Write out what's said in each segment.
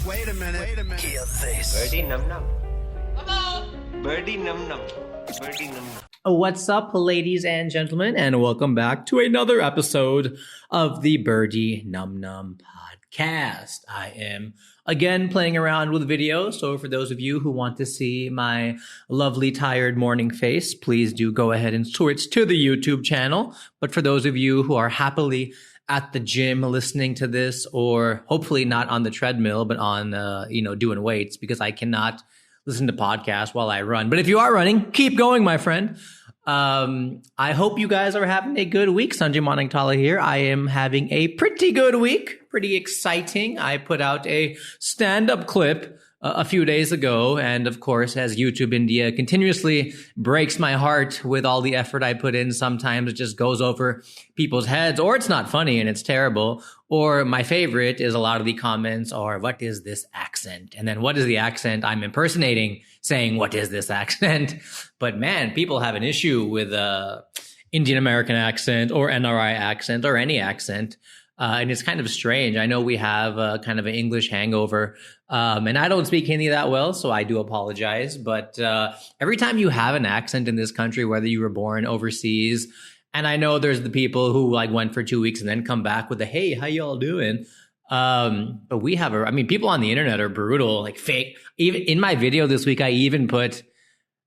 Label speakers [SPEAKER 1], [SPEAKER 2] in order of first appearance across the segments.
[SPEAKER 1] Wait a minute. Hear this.
[SPEAKER 2] Birdy num num. Birdy num num. Birdy num num.
[SPEAKER 3] What's up, ladies and gentlemen, and welcome back to another episode of the Birdy Num Num podcast. I am again playing around with videos, so for those of you who want to see my lovely tired morning face, please do go ahead and switch to the YouTube channel. But for those of you who are happily at the gym listening to this, or hopefully not on the treadmill, but on, doing weights, because I cannot listen to podcasts while I run. But if you are running, keep going, my friend. I hope you guys are having a good week. Sanjay Manangtala here. I am having a pretty good week. Pretty exciting. I put out a stand-up clip a few days ago. And of course, as YouTube India continuously breaks my heart with all the effort I put in, sometimes it just goes over people's heads, or it's not funny and it's terrible. Or my favorite is a lot of the comments are, what is this accent? And then what is the accent I'm impersonating, saying, what is this accent? But man, people have an issue with Indian American accent or NRI accent or any accent. And it's kind of strange. I know we have kind of an English hangover, and I don't speak Hindi that well, so I do apologize. But every time you have an accent in this country, whether you were born overseas, and I know there's the people who like went for 2 weeks and then come back with a, hey, how y'all doing? But we have people on the internet are brutal, like fake. Even in my video this week, I even put,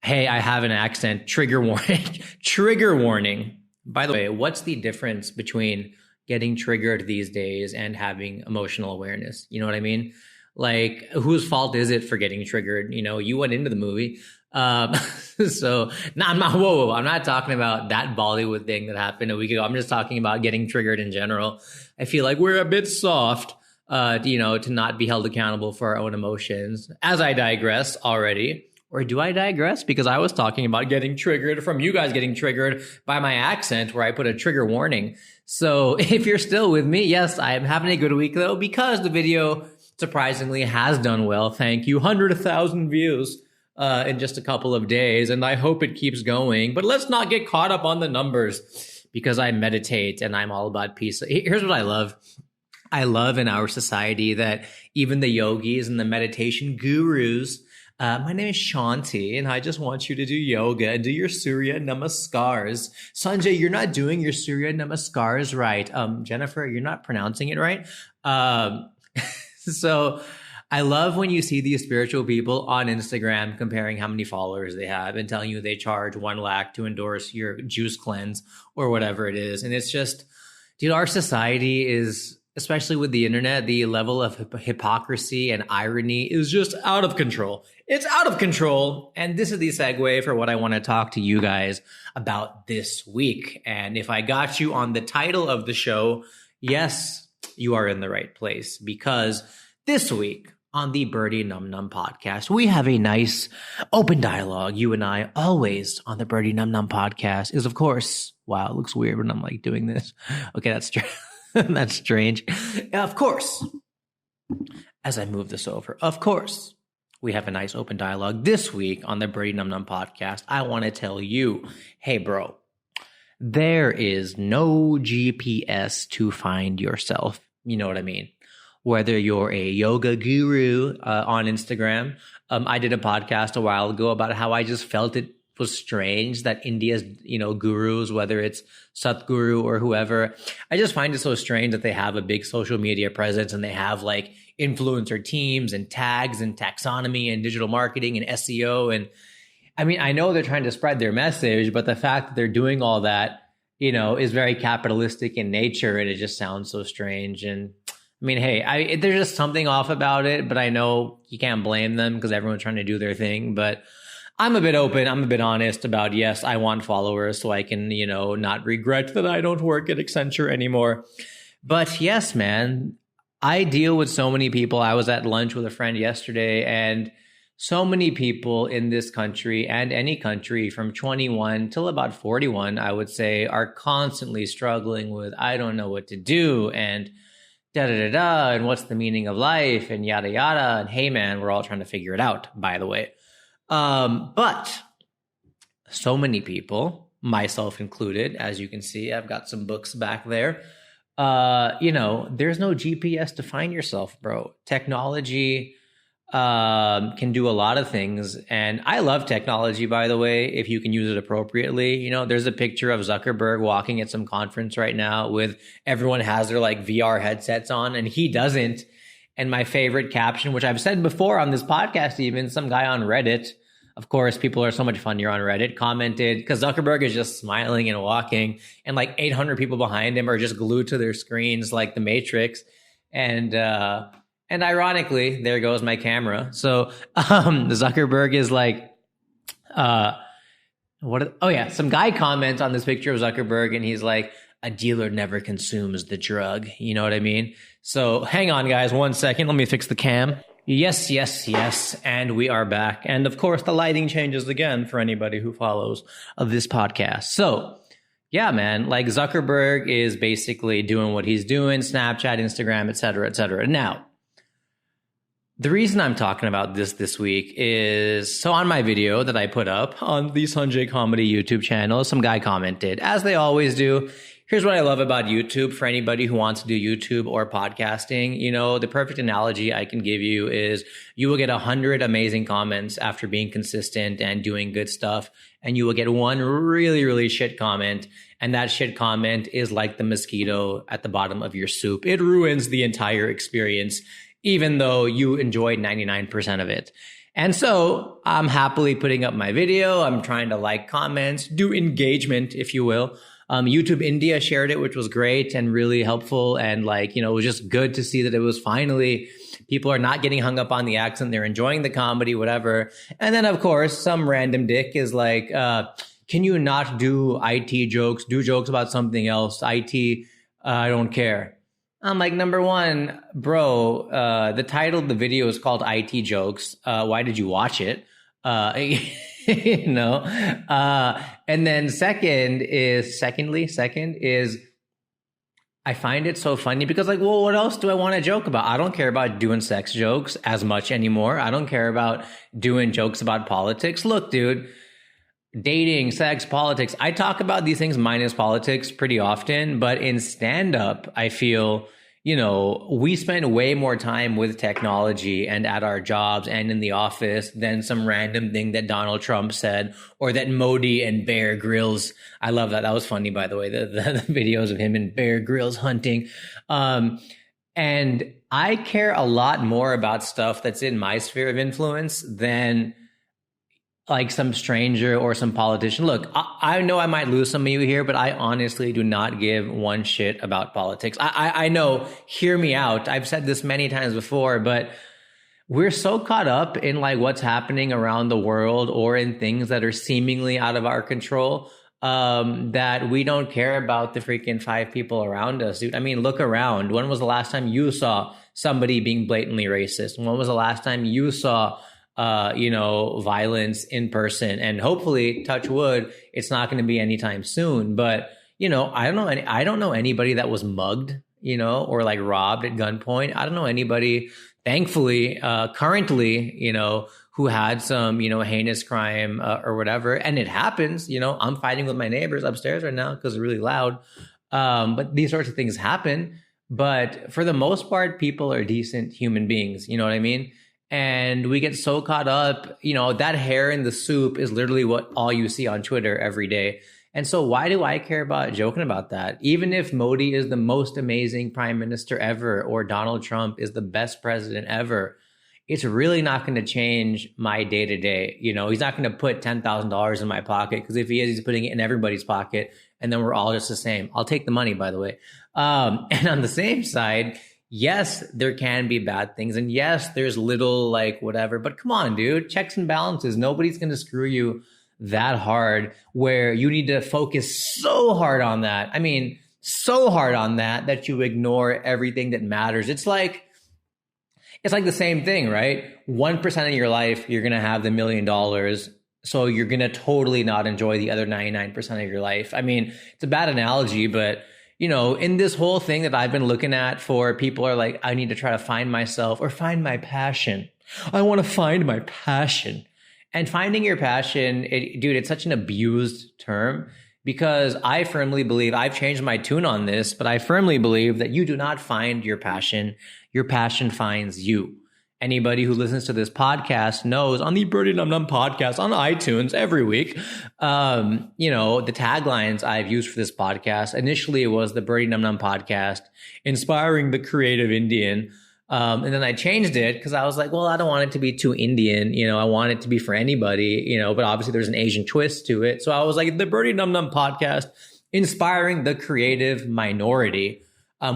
[SPEAKER 3] hey, I have an accent, trigger warning, trigger warning. By the way, what's the difference between getting triggered these days and having emotional awareness? You know what I mean? Like, whose fault is it for getting triggered? You know, you went into the movie. So no, I'm not talking about that Bollywood thing that happened a week ago. I'm just talking about getting triggered in general. I feel like we're a bit soft, to not be held accountable for our own emotions. As I digress already. Or do I digress? Because I was talking about getting triggered from you guys getting triggered by my accent, where I put a trigger warning. So if you're still with me, yes, I am having a good week though, because the video surprisingly has done well. Thank you. 100,000 views in just a couple of days. And I hope it keeps going. But let's not get caught up on the numbers, because I meditate and I'm all about peace. Here's what I love. I love in our society that even the yogis and the meditation gurus, my name is Shanti, and I just want you to do yoga and do your Surya Namaskars. Sanjay, you're not doing your Surya Namaskars right. Jennifer, you're not pronouncing it right. So I love when you see these spiritual people on Instagram comparing how many followers they have and telling you they charge 1 lakh to endorse your juice cleanse or whatever it is. And it's just, dude, our society is, especially with the internet, the level of hypocrisy and irony is just out of control. It's out of control. And this is the segue for what I want to talk to you guys about this week. And if I got you on the title of the show, yes, you are in the right place, because this week on the Birdy Num Num podcast, we have a nice open dialogue. You and I, always on the Birdy Num Num podcast, is of course, wow, it looks weird when I'm like doing this. Okay, that's true. That's strange. Of course, as I move this over, of course, we have a nice open dialogue this week on the Birdy Num Num podcast. I want to tell you, hey, bro, there is no GPS to find yourself. You know what I mean? Whether you're a yoga guru on Instagram, I did a podcast a while ago about how I just felt it was strange that India's, gurus, whether it's Satguru or whoever, I just find it so strange that they have a big social media presence and they have like influencer teams and tags and taxonomy and digital marketing and SEO. And I mean, I know they're trying to spread their message, but the fact that they're doing all that, is very capitalistic in nature, and it just sounds so strange. And I mean, hey, there's just something off about it, but I know you can't blame them because everyone's trying to do their thing. But I'm a bit open. I'm a bit honest about, yes, I want followers so I can, not regret that I don't work at Accenture anymore. But yes, man, I deal with so many people. I was at lunch with a friend yesterday, and so many people in this country and any country from 21 till about 41, I would say, are constantly struggling with, I don't know what to do, and da-da-da-da, and what's the meaning of life, and yada, yada. And hey, man, we're all trying to figure it out, by the way. But so many people, myself included, as you can see, I've got some books back there, there's no GPS to find yourself, bro. Technology can do a lot of things. And I love technology, by the way, if you can use it appropriately. There's a picture of Zuckerberg walking at some conference right now with everyone has their like VR headsets on and he doesn't. And my favorite caption, which I've said before on this podcast, even some guy on Reddit, of course, people are so much funnier on Reddit, commented, because Zuckerberg is just smiling and walking, and like 800 people behind him are just glued to their screens like the Matrix. And ironically, there goes my camera. So Zuckerberg is like, some guy comments on this picture of Zuckerberg, and he's like, a dealer never consumes the drug. You know what I mean? So hang on, guys, 1 second. Let me fix the cam. Yes. And we are back. And of course, the lighting changes again for anybody who follows this podcast. So yeah, man, like Zuckerberg is basically doing what he's doing, Snapchat, Instagram, et cetera, et cetera. Now, the reason I'm talking about this week is, so on my video that I put up on the Sanjay Comedy YouTube channel, some guy commented, as they always do, here's what I love about YouTube for anybody who wants to do YouTube or podcasting. The perfect analogy I can give you is you will get 100 amazing comments after being consistent and doing good stuff. And you will get one really, really shit comment. And that shit comment is like the mosquito at the bottom of your soup. It ruins the entire experience, even though you enjoyed 99% of it. And so I'm happily putting up my video. I'm trying to like comments, do engagement, if you will. YouTube India shared it, which was great and really helpful. And it was just good to see that it was finally, people are not getting hung up on the accent. They're enjoying the comedy, whatever. And then, of course, some random dick is like, can you not do IT jokes? Do jokes about something else. IT, I don't care. I'm like, number one, bro, the title of the video is called IT Jokes. Why did you watch it? And then second is I find it so funny because what else do I want to joke about? I don't care about doing sex jokes as much anymore. I don't care about doing jokes about politics. Look, dude, dating, sex, politics, I talk about these things minus politics pretty often, but in stand-up, I feel, we spend way more time with technology and at our jobs and in the office than some random thing that Donald Trump said or that Modi and Bear Grylls. I love that. That was funny, by the way, the videos of him and Bear Grylls hunting. And I care a lot more about stuff that's in my sphere of influence than like some stranger or some politician. Look, I know I might lose some of you here, but I honestly do not give one shit about politics. I know, hear me out. I've said this many times before, but we're so caught up in what's happening around the world or in things that are seemingly out of our control, that we don't care about the freaking 5 people around us, dude. I mean, look around. When was the last time you saw somebody being blatantly racist? When was the last time you saw violence in person? And hopefully, touch wood, it's not going to be anytime soon. But, I don't know anybody that was mugged, or robbed at gunpoint. I don't know anybody, thankfully, currently, who had some, heinous crime or whatever. And it happens, I'm fighting with my neighbors upstairs right now because it's really loud. But these sorts of things happen. But for the most part, people are decent human beings. You know what I mean? And we get so caught up, that hair in the soup is literally what all you see on Twitter every day. And so why do I care about joking about that? Even if Modi is the most amazing prime minister ever, or Donald Trump is the best president ever, it's really not going to change my day to day. He's not going to put $10,000 in my pocket, because if he is, he's putting it in everybody's pocket. And then we're all just the same. I'll take the money, by the way. And on the same side, yes, there can be bad things. And yes, there's little whatever. But come on, dude, checks and balances. Nobody's going to screw you that hard where you need to focus so hard on that. I mean, so hard on that you ignore everything that matters. It's like the same thing, right? 1% of your life, you're going to have the $1 million. So you're going to totally not enjoy the other 99% of your life. I mean, it's a bad analogy, but in this whole thing that I've been looking at for people are like, I need to try to find myself or find my passion. I want to find my passion. And finding your passion, dude, it's such an abused term. because I firmly believe, I've changed my tune on this, but I firmly believe that you do not find your passion finds you. Anybody who listens to this podcast knows on the Birdy Num Num podcast on iTunes every week, the taglines I've used for this podcast, initially it was the Birdy Num Num podcast, inspiring the creative Indian. And then I changed it because I was like, well, I don't want it to be too Indian. I want it to be for anybody, but obviously there's an Asian twist to it. So I was like, the Birdy Num Num podcast, inspiring the creative minority.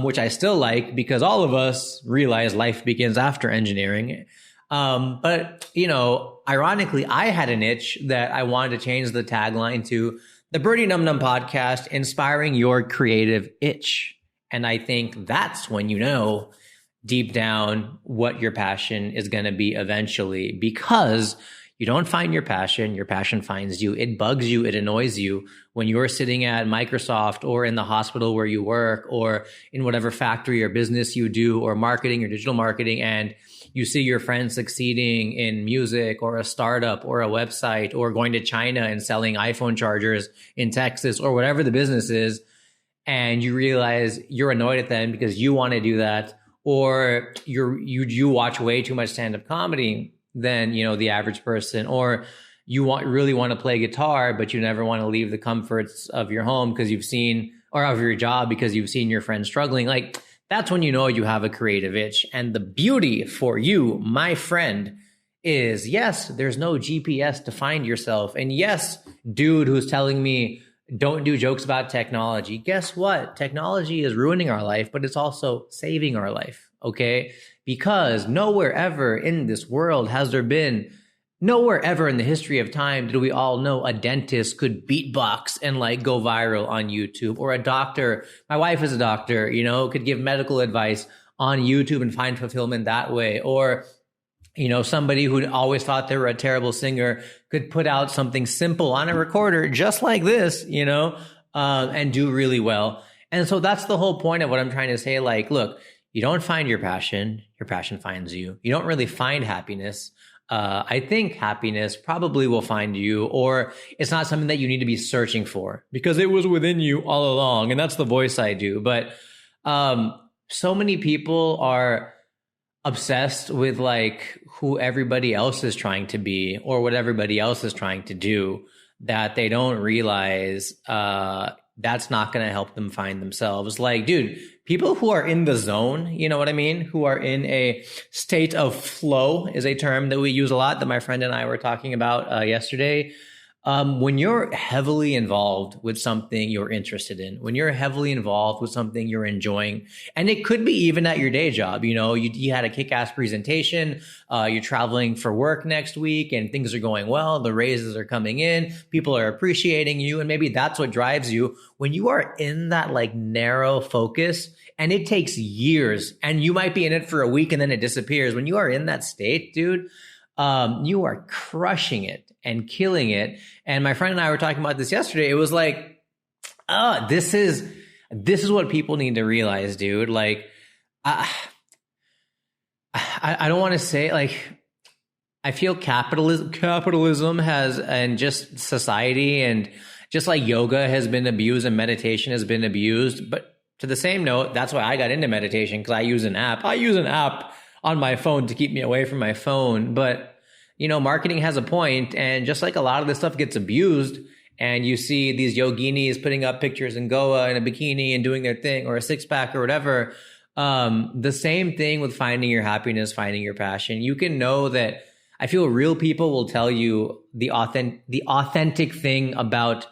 [SPEAKER 3] Which I still like because all of us realize life begins after engineering. But ironically, I had an itch that I wanted to change the tagline to the Birdy Num Num podcast, inspiring your creative itch. And I think that's when you know deep down what your passion is going to be eventually, because you don't find your passion finds you. It bugs you, it annoys you when you're sitting at Microsoft or in the hospital where you work or in whatever factory or business you do or marketing or digital marketing, and you see your friends succeeding in music or a startup or a website or going to China and selling iPhone chargers in Texas or whatever the business is, and you realize you're annoyed at them because you want to do that, or you watch way too much stand-up comedy than the average person, or you really want to play guitar, but you never want to leave the comforts of your home because you've seen, or of your job because you've seen your friends struggling. Like, that's when you know you have a creative itch. And the beauty for you, my friend, is yes, there's no GPS to find yourself. And yes, dude who's telling me don't do jokes about technology. Guess what? Technology is ruining our life, but it's also saving our life. Okay? Because nowhere ever in this world nowhere ever in the history of time did we all know a dentist could beatbox and go viral on YouTube, or a doctor. My wife is a doctor, could give medical advice on YouTube and find fulfillment that way. Or, somebody who always thought they were a terrible singer could put out something simple on a recorder just like this, and do really well. And so that's the whole point of what I'm trying to say. Look, you don't find your passion finds you. You don't really find happiness. I think happiness probably will find you, or it's not something that you need to be searching for because it was within you all along. And that's the voice I do. But so many people are obsessed with who everybody else is trying to be or what everybody else is trying to do, that they don't realize that's not going to help them find themselves. Dude, people who are in the zone, you know what I mean? Who are in a state of flow is a term that we use a lot that my friend and I were talking about yesterday. When you're heavily involved with something you're interested in, when you're heavily involved with something you're enjoying, and it could be even at your day job, you had a kick-ass presentation, you're traveling for work next week and things are going well, the raises are coming in, people are appreciating you, and maybe that's what drives you. When you are in that narrow focus, and it takes years, and you might be in it for a week and then it disappears. When you are in that state, dude, you are crushing it and killing it. And my friend and I were talking about this yesterday. It was this is what people need to realize, dude. I don't want to say I feel capitalism has, and just society, and just yoga has been abused and meditation has been abused. But to the same note, that's why I got into meditation, because I use an app. I use an app on my phone to keep me away from my phone. But marketing has a point, and just a lot of this stuff gets abused, and you see these yoginis putting up pictures in Goa in a bikini and doing their thing, or a six-pack or whatever. The same thing with finding your happiness, finding your passion. You can know that I feel real people will tell you the authentic thing about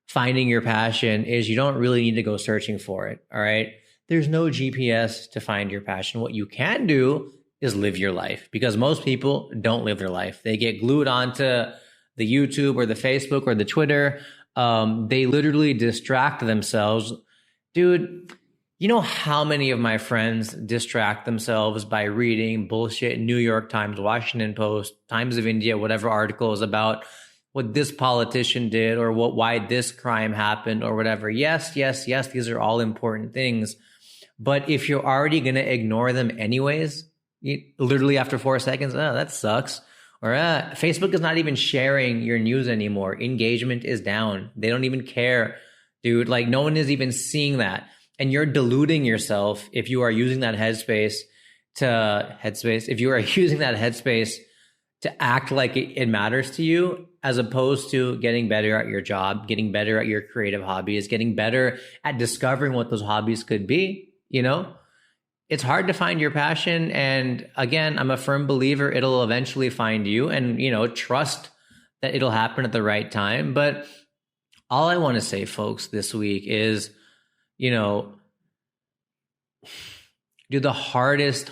[SPEAKER 3] finding your passion is you don't really need to go searching for it, all right? There's no GPS to find your passion. What you can do is live your life, because most people don't live their life. They get glued onto the YouTube or the Facebook or the Twitter. They literally distract themselves. Dude, you know how many of my friends distract themselves by reading bullshit New York Times, Washington Post, Times of India, whatever articles about what this politician did or why this crime happened or whatever. Yes, these are all important things. But if you're already going to ignore them anyways, literally after 4 seconds, oh, that sucks. Or Facebook is not even sharing your news anymore. Engagement is down. They don't even care, dude. Like no one is even seeing that. And you're deluding yourself if you are using that if you are using that headspace to act like it matters to you, as opposed to getting better at your job, getting better at your creative hobbies, getting better at discovering what those hobbies could be, you know? It's hard to find your passion. And again, I'm a firm believer it'll eventually find you, and, you know, trust that it'll happen at the right time. But all I want to say, folks, this week is, you know, do the hardest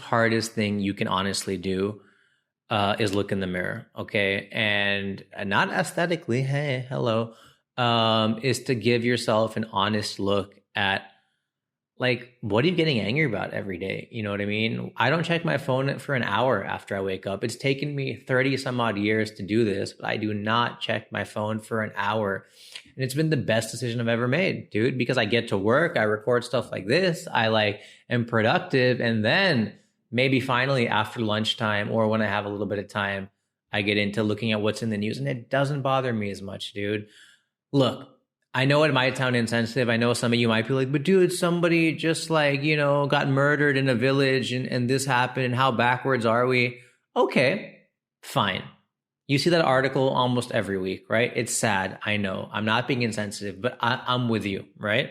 [SPEAKER 3] thing you can honestly do is look in the mirror. Okay. And not aesthetically. Hey, hello. Is to give yourself an honest look at, like, what are you getting angry about every day? You know what I mean? I don't check my phone for an hour after I wake up. It's taken me 30 some odd years to do this, but I do not check my phone for an hour. And it's been the best decision I've ever made, dude, because I get to work, I record stuff like this, I am productive. And then maybe finally after lunchtime or when I have a little bit of time, I get into looking at what's in the news, and it doesn't bother me as much, dude. Look, I know it might sound insensitive. I know some of you might be like, but dude, somebody just got murdered in a village and this happened, and how backwards are we? Okay, fine. You see that article almost every week, right? It's sad. I know. I'm not being insensitive, but I'm with you, right?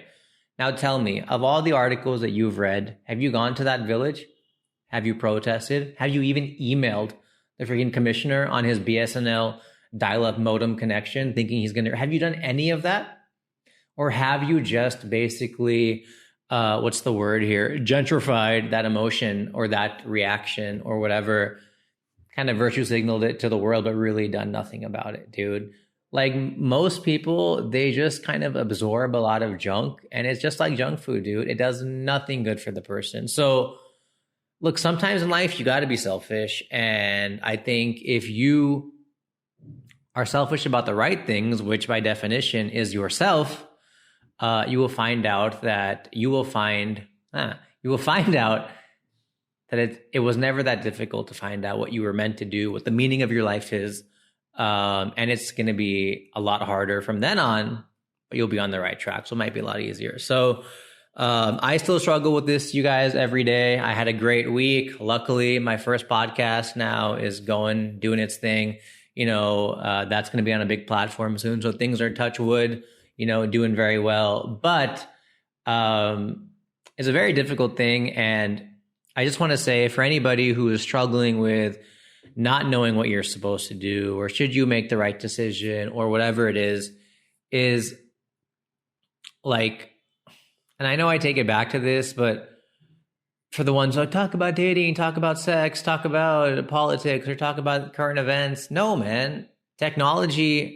[SPEAKER 3] Now tell me, of all the articles that you've read, have you gone to that village? Have you protested? Have you even emailed the freaking commissioner on his BSNL dial-up modem connection thinking he's going to... Have you done any of that? Or have you just basically, what's the word here, gentrified that emotion or that reaction or whatever, kind of virtue signaled it to the world, but really done nothing about it, dude? Like most people, they just kind of absorb a lot of junk, and it's just like junk food, dude. It does nothing good for the person. So look, sometimes in life, you got to be selfish. And I think if you are selfish about the right things, which by definition is yourself, you will find out that it was never that difficult to find out what you were meant to do, what the meaning of your life is. And it's going to be a lot harder from then on, but you'll be on the right track. So it might be a lot easier. So I still struggle with this, you guys, every day. I had a great week. Luckily, my first podcast now is doing its thing. You know, that's going to be on a big platform soon. So things are, touch wood, you know, doing very well. But it's a very difficult thing. And I just want to say, for anybody who is struggling with not knowing what you're supposed to do, or should you make the right decision, or whatever it is like, and I know I take it back to this, but for the ones who talk about dating, talk about sex, talk about politics, or talk about current events, no, man. Technology,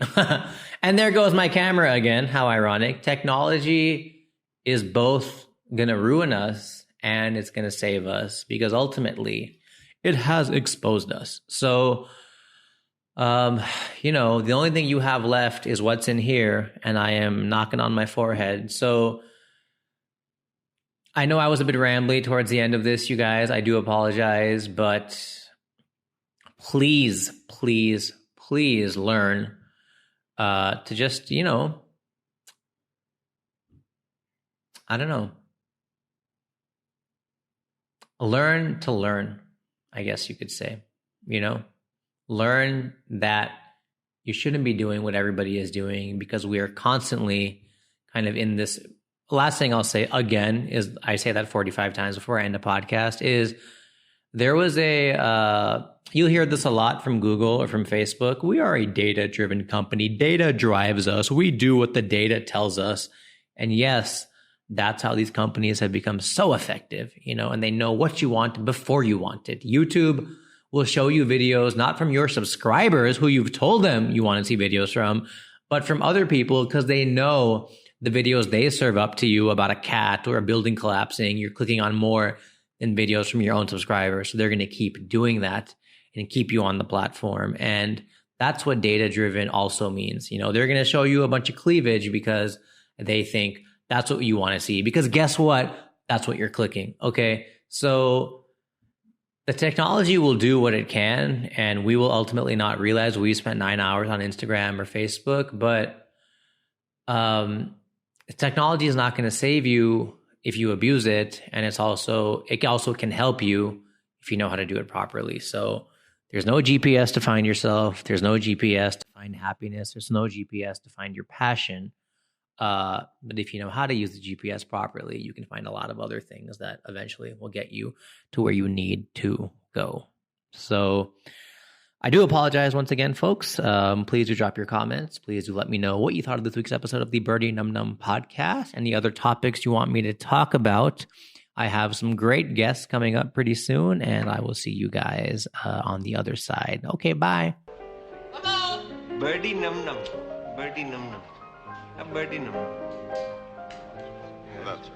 [SPEAKER 3] and there goes my camera again, how ironic. Technology is both going to ruin us and it's going to save us, because ultimately it has exposed us. So, you know, the only thing you have left is what's in here, and I am knocking on my forehead. So I know I was a bit rambly towards the end of this, you guys. I do apologize, but please learn to just, you know, I don't know. Learn to learn, I guess you could say, you know, learn that you shouldn't be doing what everybody is doing, because we are constantly kind of in this. Last thing I'll say again is, I say that 45 times before I end the podcast, is there was you'll hear this a lot from Google or from Facebook. We are a data-driven company. Data drives us. We do what the data tells us. And yes, that's how these companies have become so effective, you know, and they know what you want before you want it. YouTube will show you videos, not from your subscribers who you've told them you want to see videos from, but from other people, because they know the videos they serve up to you about a cat or a building collapsing, you're clicking on more than videos from your own subscribers. So they're going to keep doing that and keep you on the platform. And that's what data-driven also means. You know, they're going to show you a bunch of cleavage because they think that's what you want to see. Because guess what? That's what you're clicking. Okay. So The technology will do what it can, and we will ultimately not realize we spent 9 hours on Instagram or Facebook. But technology is not going to save you if you abuse it, and it also can help you if you know how to do it properly. So there's no GPS to find yourself. There's no GPS to find happiness. There's no GPS to find your passion. But if you know how to use the GPS properly, you can find a lot of other things that eventually will get you to where you need to go. So I do apologize once again, folks. Please do drop your comments. Please do let me know what you thought of this week's episode of the Birdy Num Num podcast. Any other topics you want me to talk about. I have some great guests coming up pretty soon, and I will see you guys on the other side. Okay, bye.
[SPEAKER 2] Birdy Num Num. Birdy Num Num. A birdie num. That's